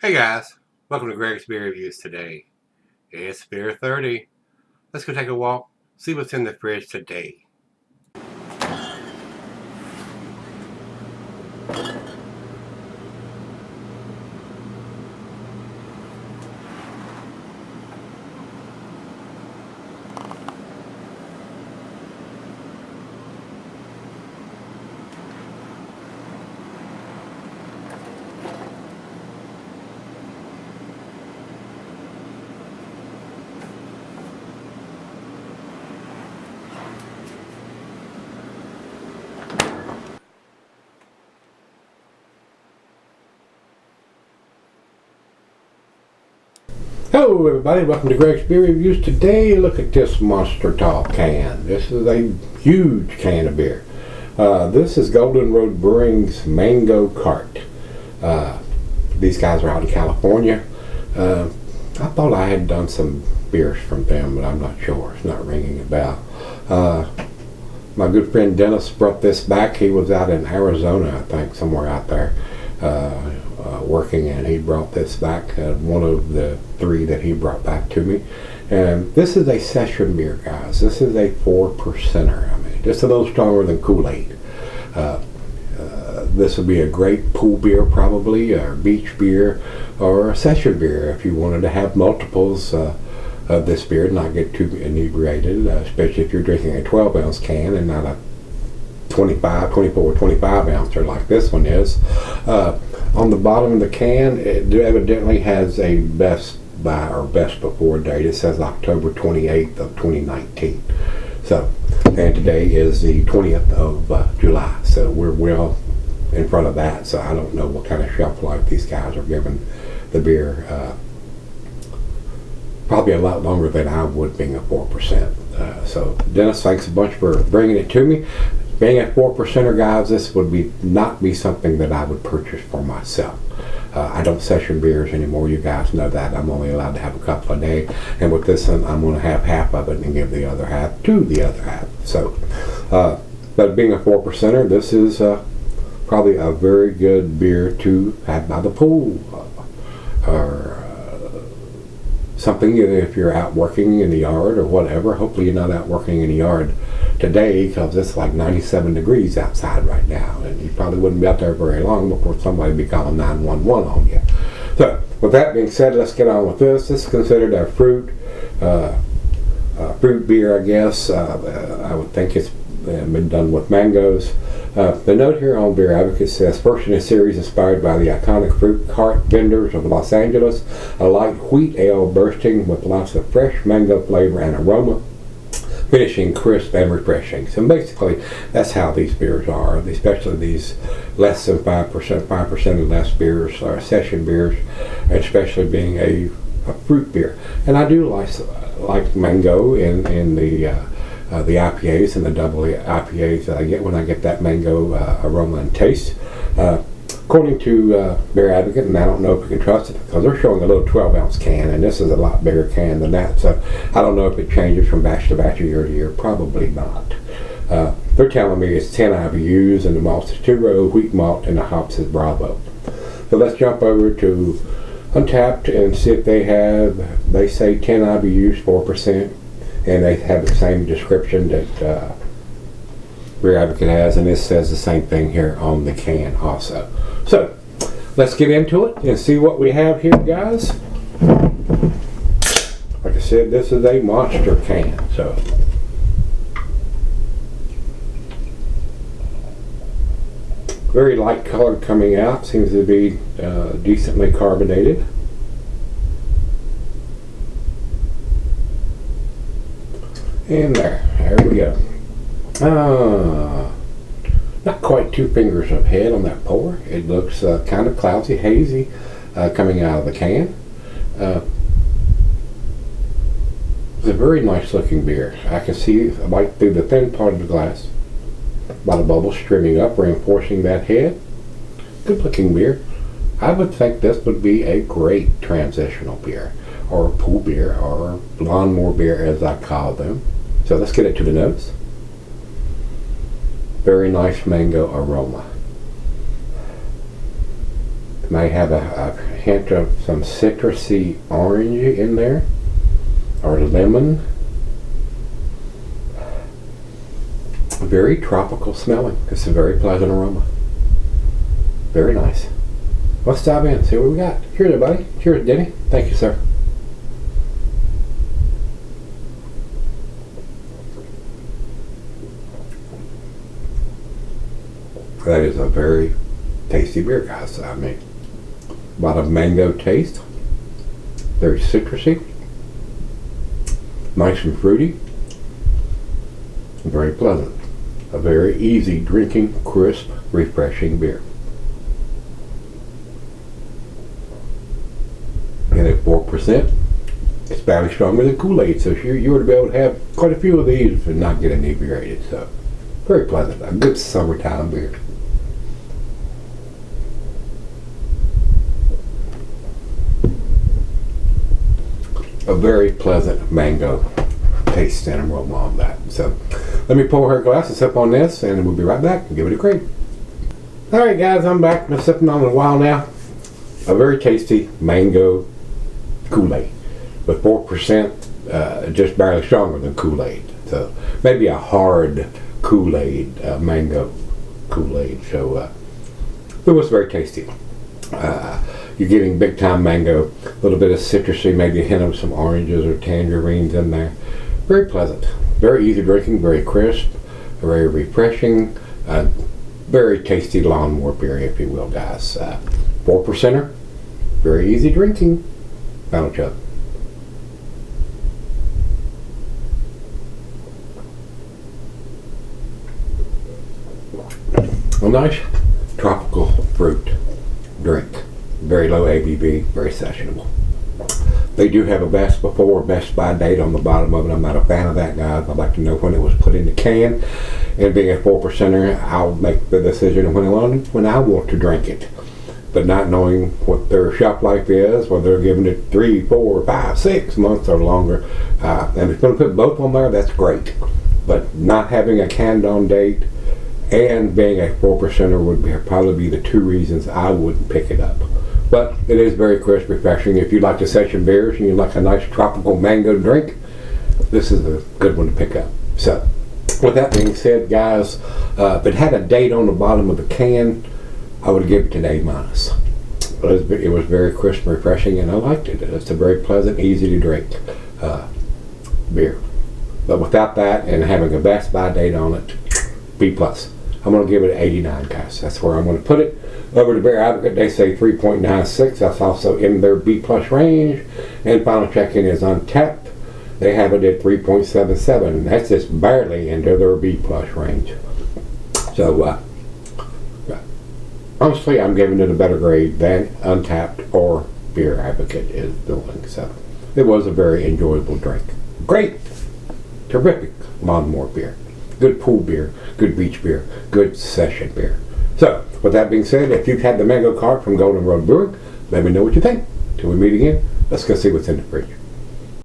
Hey guys, welcome to Gregsbeerreviews today. It's beer 30. Let's go take a walk, see what's in the fridge today. Hello everybody, welcome to Gregsbeerreviews. Today, look at this monster tall can. This is a huge can of beer. This is Golden Road Brewing's Mango Cart. These guys are out in California. I thought I had done some beers from them, but I'm not sure. It's not ringing a bell. My good friend Dennis brought this back. He was out in Arizona, I think, somewhere out there. Working, and he brought this back, one of the three that he brought back to me. And this is a session beer, guys. This is a 4%er. I mean, just a little stronger than Kool-Aid. This would be a great pool beer, probably, or beach beer, or a session beer if you wanted to have multiples of this beer and not get too inebriated, especially if you're drinking a 12-ounce can and not a 24, 25 ouncer like this one is. On the bottom of the can, it evidently has a best by or best before date. It says October 28th of 2019. So, and today is the 20th of July. So we're well in front of that. So I don't know what kind of shelf life these guys are giving the beer. Probably a lot longer than I would, being a 4%. So Dennis, thanks a bunch for bringing it to me. Being a 4%er, guys, this would not be something that I would purchase for myself. I don't session beers anymore. You guys know that. I'm only allowed to have a couple a day. And with this one, I'm going to have half of it and give the other half to the other half. So, but being a 4%er, this is probably a very good beer to have by the pool. Or something if you're out working in the yard or whatever. Hopefully you're not out working in the yard today, because it's like 97 degrees outside right now, and you probably wouldn't be out there very long before somebody would be calling 911 on you. So with that being said, let's get on with this. This is considered a fruit beer, I guess. I would think it's been done with mangoes. The note here on Beer Advocate says, first in a series inspired by the iconic fruit cart vendors of Los Angeles, a light wheat ale bursting with lots of fresh mango flavor and aroma, finishing crisp and refreshing. So basically, that's how these beers are, especially these less than 5% or less beers, or session beers, especially being a fruit beer. And I do like mango in the IPAs and the double IPAs that I get when I get that mango aroma and taste. According to Beer Advocate, and I don't know if we can trust it because they're showing a little 12-ounce can, and this is a lot bigger can than that, so I don't know if it changes from batch to batch or year to year. Probably not. They're telling me it's 10 IBUs, and the malt is 2-row wheat malt, and the hops is Bravo. So let's jump over to Untapped and see if they say 10 IBUs, 4%, and they have the same description that Beer Advocate has, and this says the same thing here on the can also. So let's get into it and see what we have here, guys. Like I said, this is a monster can. So very light color coming out, seems to be decently carbonated. And there we go. Not quite 2 fingers of head on that pour. It looks kind of cloudy, hazy coming out of the can. It's a very nice looking beer. I can see right through the thin part of the glass. A lot of bubbles streaming up, reinforcing that head. Good looking beer. I would think this would be a great transitional beer, or a pool beer, or lawnmower beer as I call them. So let's get it to the nose. Very nice mango aroma. May have a hint of some citrusy orange in there, or lemon. Very tropical smelling. It's a very pleasant aroma. Very nice. Let's dive in, see what we got. Cheers, everybody. Cheers, Denny. Thank you, sir. That is a very tasty beer, guys. I mean, a lot of mango taste. Very citrusy. Nice and fruity. Very pleasant. A very easy drinking, crisp, refreshing beer. And at 4%, it's barely stronger than Kool-Aid, so you would be able to have quite a few of these and not get inebriated. So, very pleasant. A good summertime beer. A very pleasant mango taste and aroma on that. So, let me pour her a glass and sip on this, and we'll be right back and give it a cream. Alright guys, I'm back. Been sipping on it a while now. A very tasty mango Kool-Aid with 4%, just barely stronger than Kool-Aid. So maybe a hard Kool-Aid, mango Kool-Aid. So it was very tasty. You're getting big time mango, a little bit of citrusy, maybe a hint of some oranges or tangerines in there. Very pleasant, very easy drinking, very crisp, very refreshing, very tasty lawnmower beer, if you will, guys. 4%er, very easy drinking. Final chug. A nice tropical fruit drink. Very low ABV, very sessionable. They do have a best before, best by date on the bottom of it. I'm not a fan of that, guys. I'd like to know when it was put in the can. And being a 4%er, I'll make the decision when I want to drink it. But not knowing what their shelf life is, whether they're giving it 3, 4, 5, 6 months or longer. And if you're going to put both on there, that's great. But not having a canned on date and being a 4%er would probably be the two reasons I wouldn't pick it up. But it is very crisp, refreshing. If you like the session beers and you like a nice tropical mango drink, this is a good one to pick up. So, with that being said, guys, if it had a date on the bottom of the can, I would give it an A-. It was very crisp and refreshing, and I liked it. It's a very pleasant, easy to drink beer. But without that and having a best by date on it, B+. I'm going to give it an 89, guys. That's where I'm going to put it. Over to Beer Advocate, they say 3.96. That's also in their B+ range. And final check-in is Untapped. They have it at 3.77. That's just barely into their B+ range. So, honestly, I'm giving it a better grade than Untapped or Beer Advocate is doing. So, it was a very enjoyable drink. Great, terrific lawnmower beer. Good pool beer, good beach beer, good session beer. So, with that being said, if you've had the mango cart from Golden Road Brewing, let me know what you think. Till we meet again, let's go see what's in the fridge.